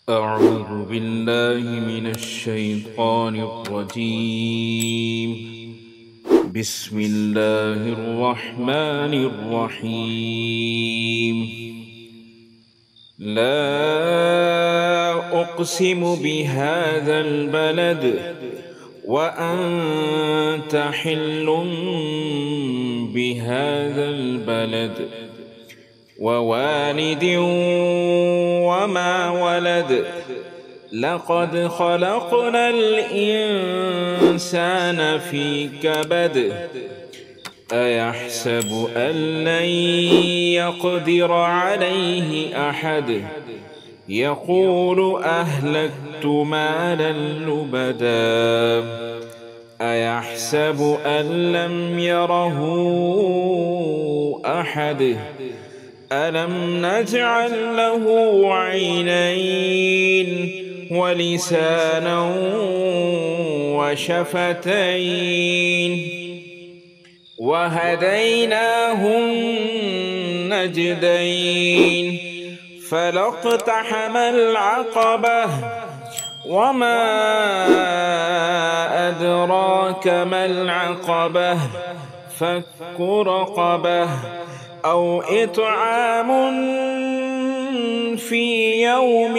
أعوذ بالله من الشيطان الرجيم. بسم الله الرحمن الرحيم. لا أقسم بهذا البلد وأنت حل بهذا البلد ووالد وما ولد. لقد خلقنا الإنسان في كبد. أيحسب أن لن يقدر عليه أحد. يقول أهلكت مالا لبدا. أيحسب أن لم يره أحد. ألم نجعل له عينين ولسانا وشفتين وهديناه النجدين. فلاقتحم العقبة وما أدراك ما العقبة. فك رقبة أو إطعام في يوم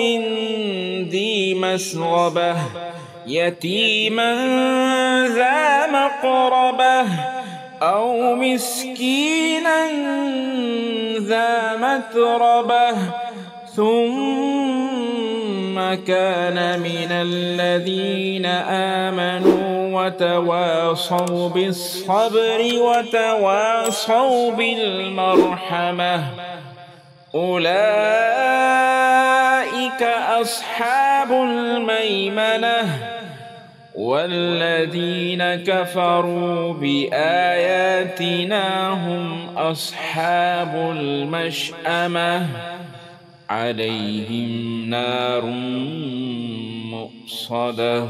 ذي مسغبة يتيما ذا مقربة أو مسكينا ذا متربة ثم كان من الذين آمنوا وتواصوا بالصبر وتواصوا بالمرحمة. أولئك أصحاب الميمنة. والذين كفروا بآياتنا هم أصحاب المشأمة. عليهم نار مؤصدة.